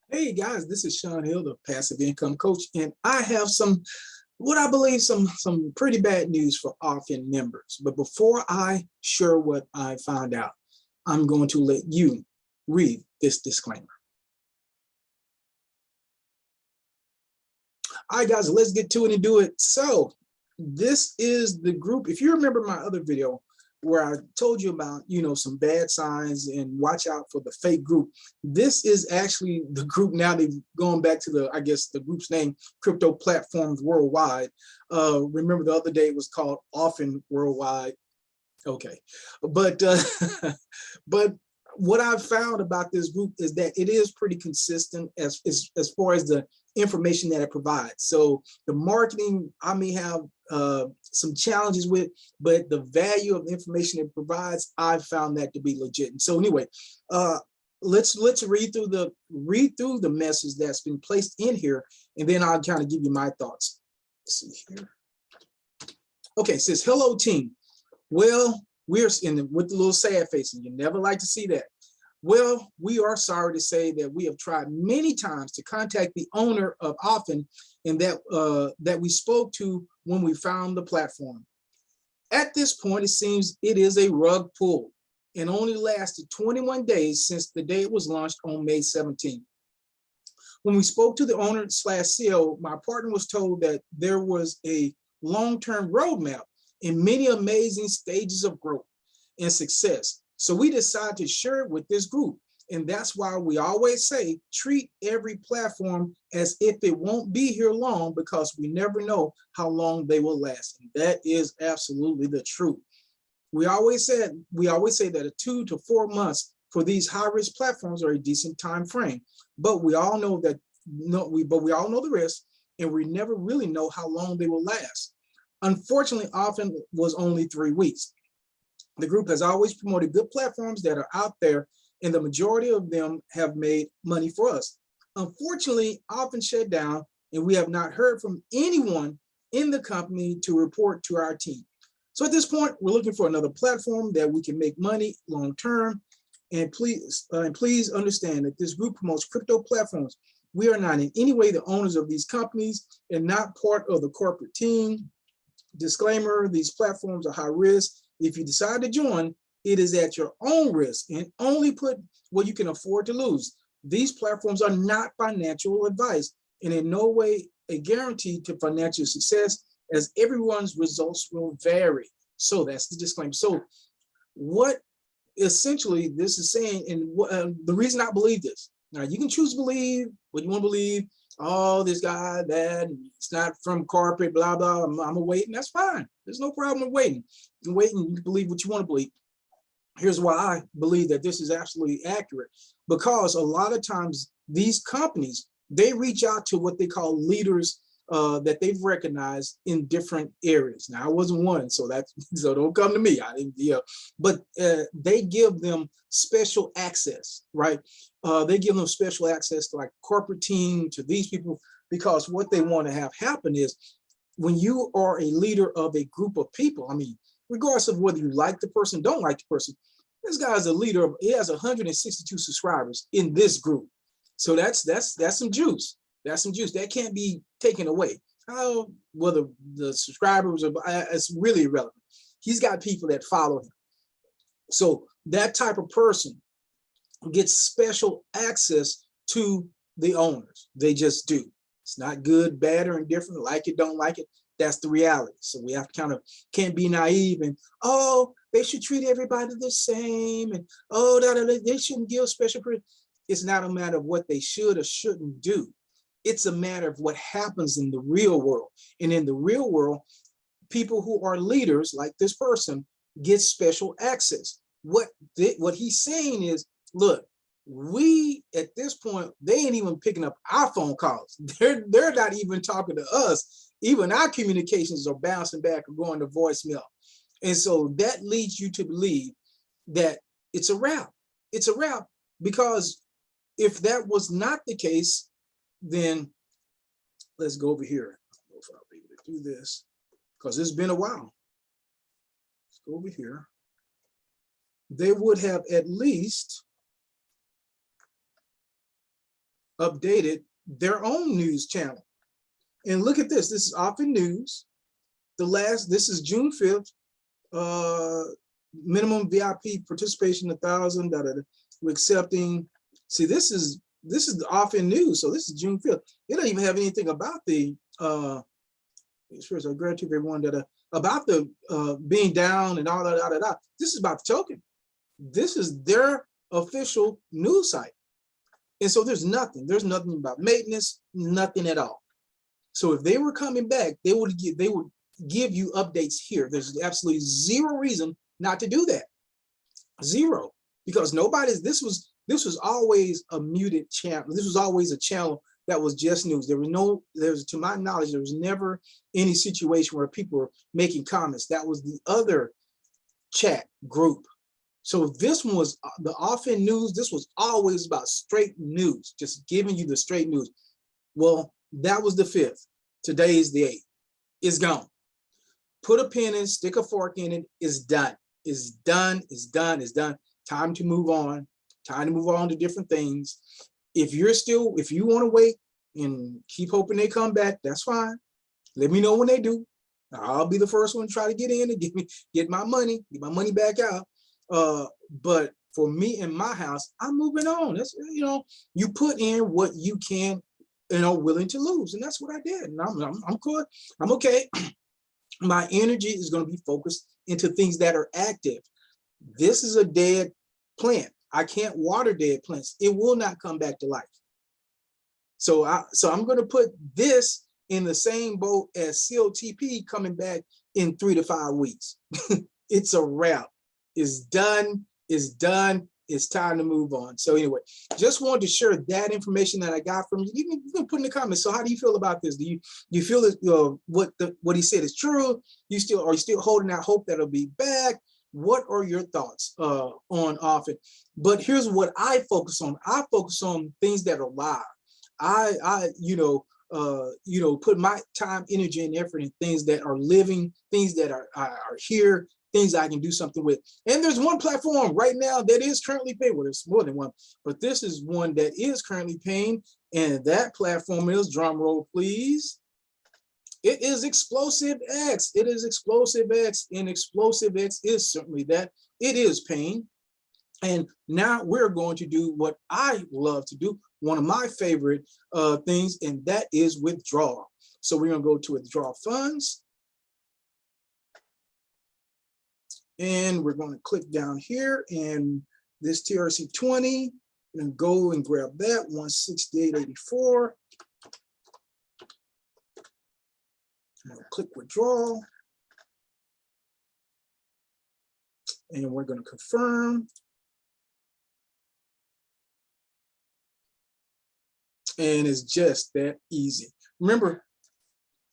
Hey guys, this is Sean Hill, the passive income coach, and I have what I believe some pretty bad news for Aufin members. But before I share what I found out, I'm going to let you read this disclaimer. All right, guys, let's get to it and do it. So this is the group. If you remember my other video where I told you about, some bad signs and watch out for the fake group. This is actually the group now. They've gone back to I guess the group's name, Crypto Platforms Worldwide. Remember the other day it was called Aufin Worldwide. Okay, but but what I've found about this group is that it is pretty consistent as far as the information that it provides. So the marketing I may have some challenges with, but the value of the information it provides, I've found that to be legit. And so anyway, let's read through the message that's been placed in here, and then I'll kind of give you my thoughts. Let's see here. Okay, it says, hello team. Well, we're with the little sad face, and you never like to see that. Well, we are sorry to say that we have tried many times to contact the owner of Aufin, and that we spoke to when we found the platform. At this point, it seems it is a rug pull and only lasted 21 days since the day it was launched on May 17th. When we spoke to the owner / CEO, my partner was told that there was a long-term roadmap in many amazing stages of growth and success. So we decided to share it with this group. And that's why we always say, treat every platform as if it won't be here long, because we never know how long they will last. And that is absolutely the truth. We always say that 2 to 4 months for these high-risk platforms are a decent time frame. But we all know that we all know the risk, and we never really know how long they will last. Unfortunately, Aufin was only 3 weeks. The group has always promoted good platforms that are out there, and the majority of them have made money for us. Unfortunately, Aufin shut down, and we have not heard from anyone in the company to report to our team. So at this point, we're looking for another platform that we can make money long term. And please understand that this group promotes crypto platforms. We are not in any way the owners of these companies and not part of the corporate team. Disclaimer, these platforms are high risk. If you decide to join, it is at your own risk, and only put what you can afford to lose. These platforms are not financial advice and in no way a guarantee to financial success, as everyone's results will vary. So that's the disclaimer. So what essentially this is saying, and the reason I believe this, now you can choose to believe what you want to believe. Oh, this guy, that, it's not from corporate, blah, blah, I'm waiting. That's fine. There's no problem with waiting. You can wait and you can believe what you want to believe. Here's why I believe that this is absolutely accurate. Because a lot of times these companies, they reach out to what they call leaders that they've recognized in different areas. Now, I wasn't one, so don't come to me. I didn't, but they give them special access, right? They give them special access to like corporate team, to these people, because what they want to have happen is when you are a leader of a group of people, I mean, regardless of whether you like the person, don't like the person, this guy's a leader. He has 162 subscribers in this group. So that's some juice. That's some juice that can't be taken away. How whether the subscribers are, it's really irrelevant. He's got people that follow him. So that type of person gets special access to the owners. They just do. It's not good, bad, or indifferent. Like it, don't like it. That's the reality. So we have to can't be naive and, oh, they should treat everybody the same, and oh, they shouldn't give special. It's not a matter of what they should or shouldn't do. It's a matter of what happens in the real world. And in the real world, people who are leaders, like this person, get special access. What he's saying is, look, we at this point, they ain't even picking up our phone calls. They're not even talking to us. Even our communications are bouncing back or going to voicemail. And so that leads you to believe that it's a wrap. It's a wrap, because if that was not the case, then let's go over here. I don't know if I'll be able to do this because it's been a while. Let's go over here. They would have at least updated their own news channel. And look at this. This is Aufin.biz. This is June 5th. Minimum VIP participation 1,000. We're accepting. See, this is the Aufin.biz. So this is June 5th. It doesn't even have anything about the gratitude everyone about the being down and all that. This is about the token. This is their official news site. And so there's nothing about maintenance, nothing at all. So if they were coming back, they would give you updates here. There's absolutely zero reason not to do that. Zero, because this was always a muted channel. This was always a channel that was just news. To my knowledge, there was never any situation where people were making comments. That was the other chat group. So this one was the Aufin.biz. This was always about straight news, just giving you the straight news. Well, that was the 5th. Today is the 8th. It's gone. Put a pin in, stick a fork in it. It's done. It's done. It's done. It's done. Time to move on. Time to move on to different things. If you want to wait and keep hoping they come back, that's fine. Let me know when they do. I'll be the first one to try to get in and get my money back out. But for me in my house, I'm moving on. That's, you put in what you can, willing to lose, and that's what I did. And I'm cool. I'm okay. My energy is going to be focused into things that are active. This is a dead plant. I can't water dead plants. It will not come back to life. So I'm going to put this in the same boat as COTP coming back in 3 to 5 weeks. It's a wrap. It's done. It's done. It's time to move on. So anyway, just wanted to share that information that I got from you. You can put in the comments. So how do you feel about this? Do you feel that what he said is true? Are you still holding out hope that it'll be back? What are your thoughts on Aufin? But here's what I focus on. I focus on things that are live. I put my time, energy, and effort in things that are living, things that are here, things I can do something with. And there's one platform right now that is currently paying. Well, there's more than one, but this is one that is currently paying, and that platform is, drum roll please, it is Explosvise-x. It is Explosvise-x, and Explosvise-x is certainly that. It is paying. And now we're going to do what I love to do, one of my favorite things, and that is withdraw. So we're going to go to withdraw funds. And we're going to click down here, and this TRC20, and go and grab that 168.84. I'm going to click withdraw, and we're going to confirm. And it's just that easy. Remember,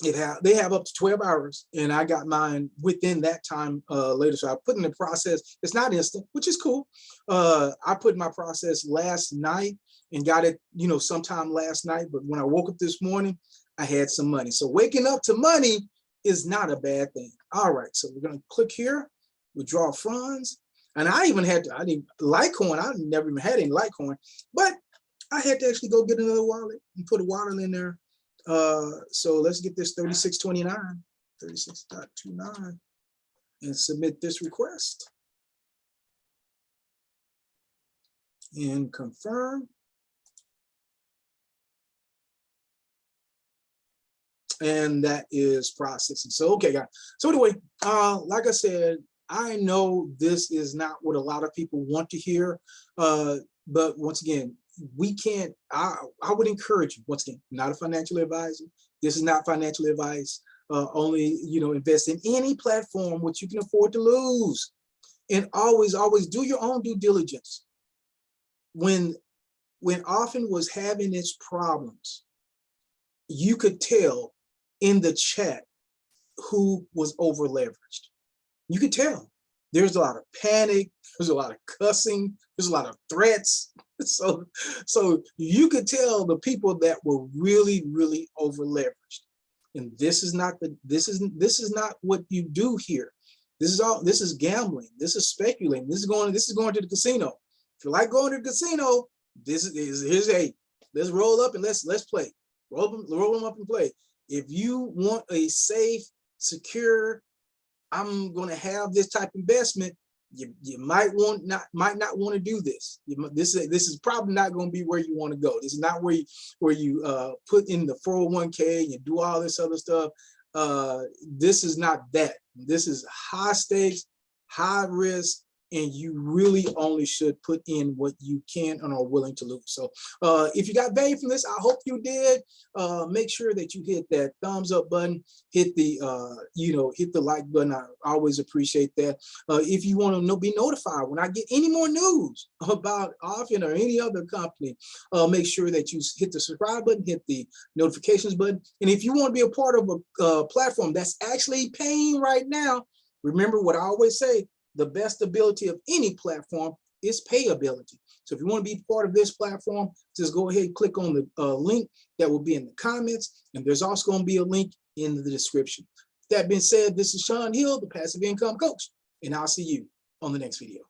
they have up to 12 hours, and I got mine within that time later. So I put in the process. It's not instant, which is cool. I put in my process last night and got it, sometime last night. But when I woke up this morning, I had some money. So waking up to money is not a bad thing. All right, so we're gonna click here, withdraw funds. And I didn't Litecoin. I never even had any Litecoin, but I had to actually go get another wallet and put a wallet in there. So let's get this 3629, 36.29, and submit this request. And confirm. And that is processing. So, okay, guys. So anyway, like I said, I know this is not what a lot of people want to hear. But once again, we can't, I would encourage you, once again, not a financial advisor. This is not financial advice. Only, invest in any platform which you can afford to lose. And always, always do your own due diligence. When Aufin was having its problems, you could tell in the chat who was over leveraged. You could tell. There's a lot of panic, there's a lot of cussing, there's a lot of threats. So you could tell the people that were really, really over leveraged. And this is not what you do here. This is gambling. This is speculating. This is going to the casino. If you like going to the casino, here's a let's roll up and let's play. Roll them up and play. If you want a safe, secure, I'm going to have this type of investment, you might not want to do this. This is probably not going to be where you want to go. This is not where you put in the 401k and you do all this other stuff. This is not that. This is high stakes, high risk, and you really only should put in what you can and are willing to lose. So if you got value from this, I hope you did. Make sure that you hit that thumbs up button, hit the hit the like button. I always appreciate that. If you want to be notified when I get any more news about Aufin or any other company, make sure that you hit the subscribe button, hit the notifications button. And if you want to be a part of a platform that's actually paying right now, remember what I always say, the best ability of any platform is payability. So if you want to be part of this platform, just go ahead and click on the link that will be in the comments. And there's also going to be a link in the description. That being said, this is Sean Hill, the Passive Income Coach, and I'll see you on the next video.